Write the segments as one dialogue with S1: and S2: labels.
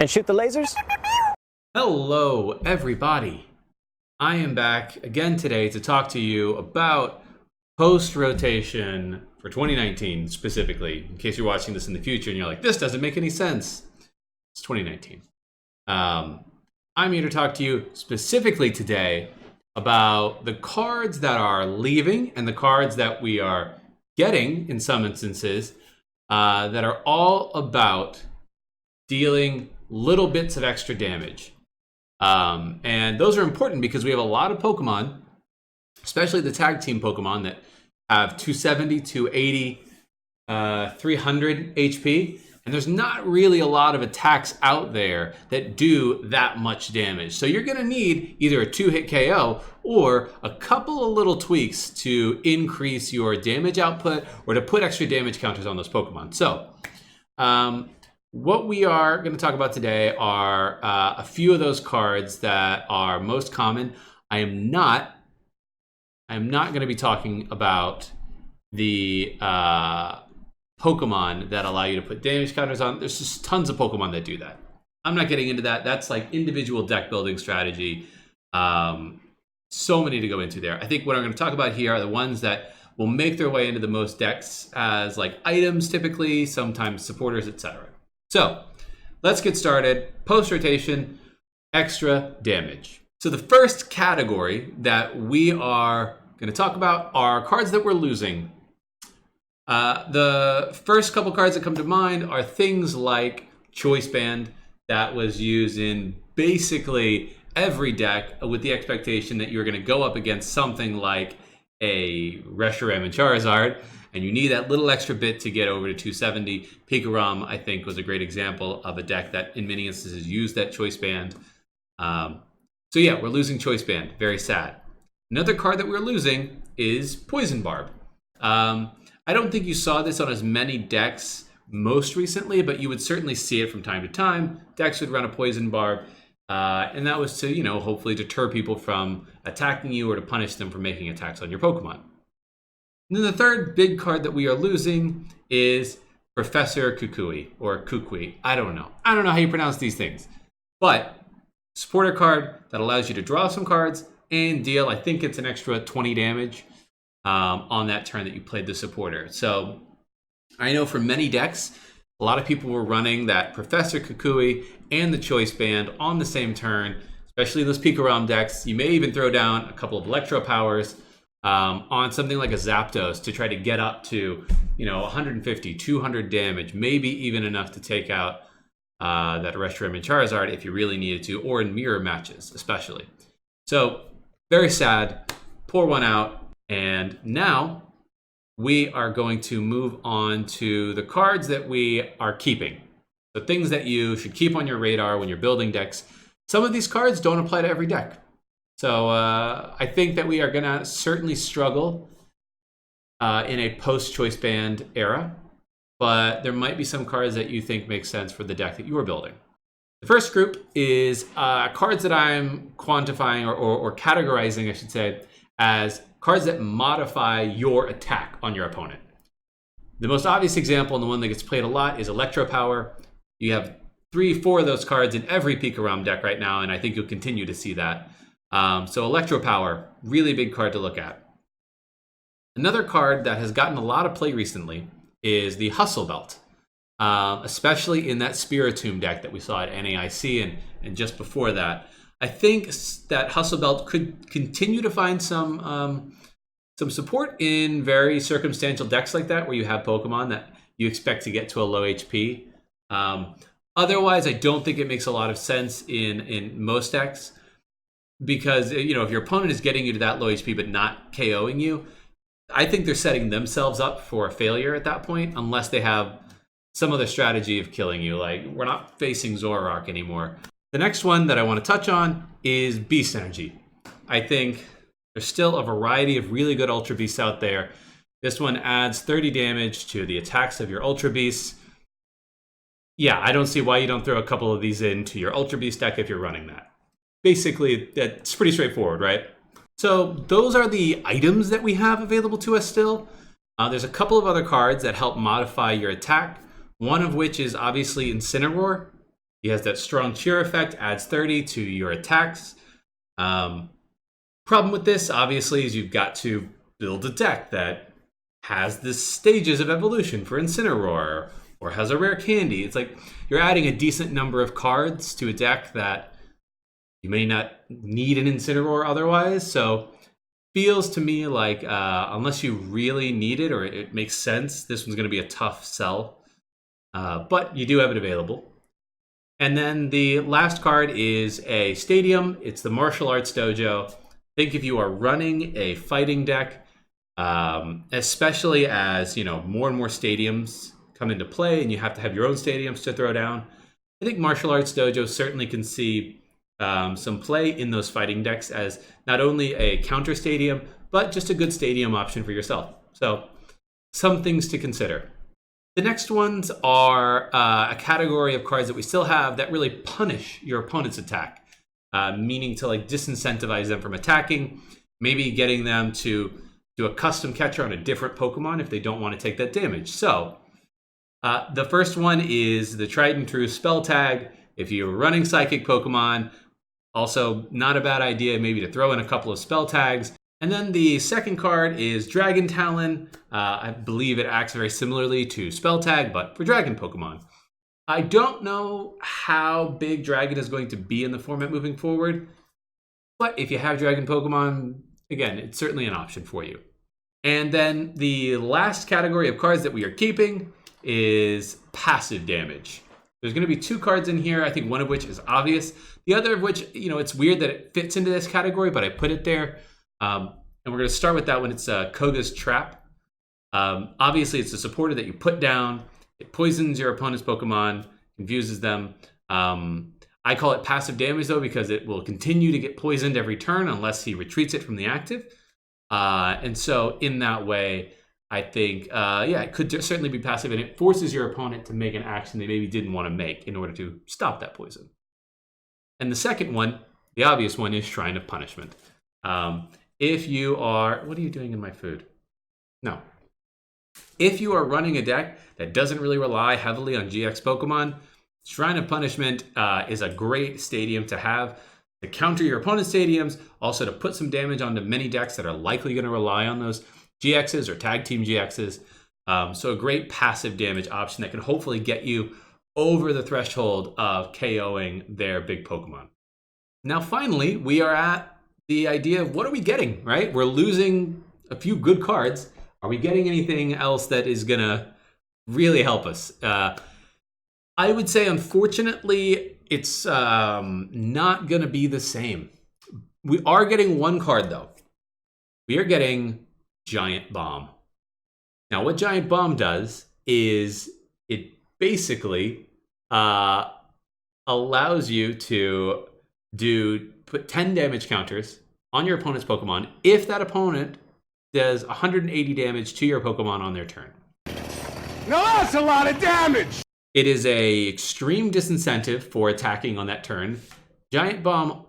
S1: And shoot the lasers?
S2: Hello, everybody. I am back again today to talk to you about post-rotation for 2019 specifically, in case you're watching this in the future and you're like, this doesn't make any sense. It's 2019. I'm here to talk to you specifically today about the cards that are leaving and the cards that we are getting in some instances that are all about dealing little bits of extra damage. And those are important because we have a lot of Pokemon, especially the tag team Pokemon, that have 270, 280, 300 HP. And there's not really a lot of attacks out there that do that much damage. So you're going to need either a 2-hit KO or a couple of little tweaks to increase your damage output or to put extra damage counters on those Pokemon. So what we are going to talk about today are a few of those cards that are most common. I am not going to be talking about the Pokemon that allow you to put damage counters on. There's just tons of Pokemon that do that. I'm not getting into that. That's like individual deck building strategy. So many to go into there. I think what I'm going to talk about here are the ones that will make their way into the most decks as like items typically, sometimes supporters, etc. So let's get started. Post-rotation, extra damage. So the first category that we are going to talk about are cards that we're losing. The first couple cards that come to mind are things like Choice Band that was used in basically every deck with the expectation that you're going to go up against something like a Reshiram and Charizard, and you need that little extra bit to get over to 270. Pikarom, I think, was a great example of a deck that in many instances used that Choice Band. So yeah, we're losing Choice Band. Very sad. Another card that we're losing is Poison Barb. I don't think you saw this on as many decks most recently, but you would certainly see it from time to time. Decks would run a Poison Barb, and that was to, hopefully deter people from attacking you or to punish them for making attacks on your Pokemon. And then the third big card that we are losing is Professor Kukui, or Kukui. I don't know how you pronounce these things. But supporter card that allows you to draw some cards and deal, I think it's an extra 20 damage on that turn that you played the supporter. So I know for many decks, a lot of people were running that Professor Kukui and the Choice Band on the same turn, especially those Pikarom decks. You may even throw down a couple of Electro Powers on something like a Zapdos to try to get up to 150, 200 damage, maybe even enough to take out that Reshiram and Charizard if you really needed to, or in mirror matches especially. So very sad, pour one out. And now we are going to move on to the cards that we are keeping. The things that you should keep on your radar when you're building decks. Some of these cards don't apply to every deck. So I think that we are going to certainly struggle in a post-Choice Band era. But there might be some cards that you think make sense for the deck that you are building. The first group is cards that I'm quantifying or categorizing, I should say, as cards that modify your attack on your opponent. The most obvious example, and the one that gets played a lot, is Electro Power. You have 3-4 of those cards in every Pikarom deck right now, and I think you'll continue to see that. So Electro Power, really big card to look at. Another card that has gotten a lot of play recently is the Hustle Belt, especially in that Spiritomb deck that we saw at NAIC and just before that. I think that Hustle Belt could continue to find some support in very circumstantial decks like that, where you have Pokemon that you expect to get to a low HP. Otherwise, I don't think it makes a lot of sense in most decks, because if your opponent is getting you to that low HP but not KOing you, I think they're setting themselves up for a failure at that point, unless they have some other strategy of killing you. Like, we're not facing Zoroark anymore. The next one that I want to touch on is Beast Energy. I think there's still a variety of really good Ultra Beasts out there. This one adds 30 damage to the attacks of your Ultra Beasts. Yeah, I don't see why you don't throw a couple of these into your Ultra Beast deck if you're running that. Basically, it's pretty straightforward, right? So those are the items that we have available to us still. There's a couple of other cards that help modify your attack, one of which is obviously Incineroar. He has that strong cheer effect, adds 30 to your attacks. Problem with this, obviously, is you've got to build a deck that has the stages of evolution for Incineroar, or has a rare candy. It's like you're adding a decent number of cards to a deck that you may not need an Incineroar otherwise. So feels to me like unless you really need it or it makes sense, this one's going to be a tough sell. But you do have it available. And then the last card is a stadium. It's the Martial Arts Dojo. Think if you are running a fighting deck, especially as more and more stadiums come into play and you have to have your own stadiums to throw down, I think Martial Arts Dojo certainly can see some play in those fighting decks as not only a counter stadium, but just a good stadium option for yourself. So some things to consider. The next ones are a category of cards that we still have that really punish your opponent's attack, meaning to like disincentivize them from attacking, maybe getting them to do a custom catcher on a different Pokemon if they don't want to take that damage. So the first one is the tried and true spell tag. If you're running psychic Pokemon, also not a bad idea maybe to throw in a couple of spell tags. And then the second card is Dragon Talon. I believe it acts very similarly to spell tag, but for dragon Pokemon. I don't know how big Dragon is going to be in the format moving forward, but if you have Dragon Pokemon, again, it's certainly an option for you. And then the last category of cards that we are keeping is passive damage. There's going to be two cards in here, I think one of which is obvious. The other of which, it's weird that it fits into this category, but I put it there. And we're going to start with that one. It's Koga's Trap. Obviously, it's a supporter that you put down. It poisons your opponent's Pokemon, confuses them. I call it passive damage, though, because it will continue to get poisoned every turn unless he retreats it from the active. And so in that way, I think, it could certainly be passive, and it forces your opponent to make an action they maybe didn't want to make in order to stop that poison. And the second one, the obvious one, is Shrine of Punishment. If you are... What are you doing in my food? No. If you are running a deck that doesn't really rely heavily on GX Pokemon, Shrine of Punishment is a great stadium to have to counter your opponent's stadiums, also to put some damage onto many decks that are likely going to rely on those GXs or tag team GXs. So a great passive damage option that can hopefully get you over the threshold of KOing their big Pokemon. Now, finally, we are at the idea of what are we getting, right? We're losing a few good cards. Are we getting anything else that is going to really help us? I would say, unfortunately, it's not going to be the same. We are getting one card, though. We are getting Giant Bomb. Now, what Giant Bomb does is it basically allows you to put 10 damage counters on your opponent's Pokemon if that opponent does 180 damage to your Pokemon on their turn.
S1: Now that's a lot of damage!
S2: It is a extreme disincentive for attacking on that turn. Giant Bomb,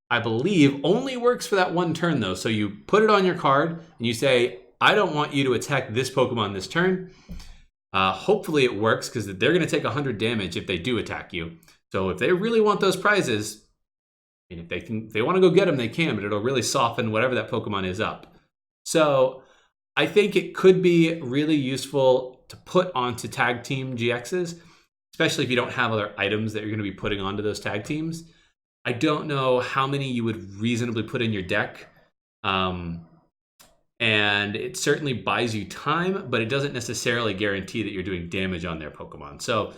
S2: I believe, only works for that one turn, though. So you put it on your card, and you say, I don't want you to attack this Pokemon this turn. Hopefully it works, because they're going to take 100 damage if they do attack you. So if they really want those prizes, and if they want to go get them, they can, but it'll really soften whatever that Pokemon is up. So I think it could be really useful to put onto tag team GXs, especially if you don't have other items that you're going to be putting onto those tag teams. I don't know how many you would reasonably put in your deck. And it certainly buys you time, but it doesn't necessarily guarantee that you're doing damage on their Pokemon. So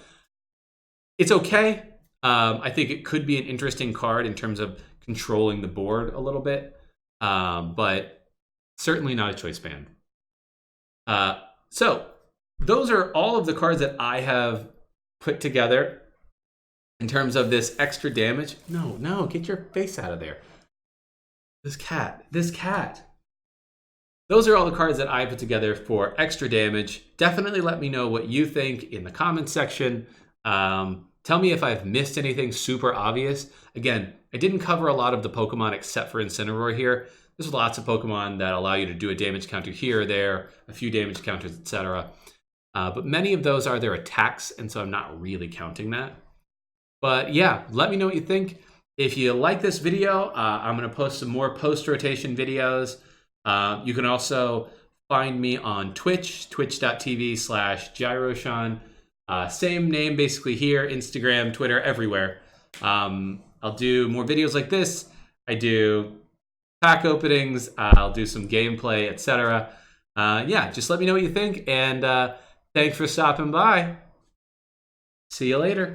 S2: it's okay. I think it could be an interesting card in terms of controlling the board a little bit, but certainly not a choice band. So those are all of the cards that I have put together in terms of this extra damage. No, get your face out of there. This cat. Those are all the cards that I put together for extra damage. Definitely let me know what you think in the comments section. Tell me if I've missed anything super obvious. Again, I didn't cover a lot of the Pokemon except for Incineroar here. There's lots of Pokemon that allow you to do a damage counter here or there, a few damage counters, etc. But many of those are their attacks, and so I'm not really counting that. But yeah, let me know what you think. If you like this video, I'm going to post some more post-rotation videos. You can also find me on Twitch, twitch.tv/Gyroshan. Same name basically here, Instagram, Twitter, everywhere. I'll do more videos like this. I do pack openings. I'll do some gameplay, etc. Yeah, just let me know what you think. And thanks for stopping by. See you later.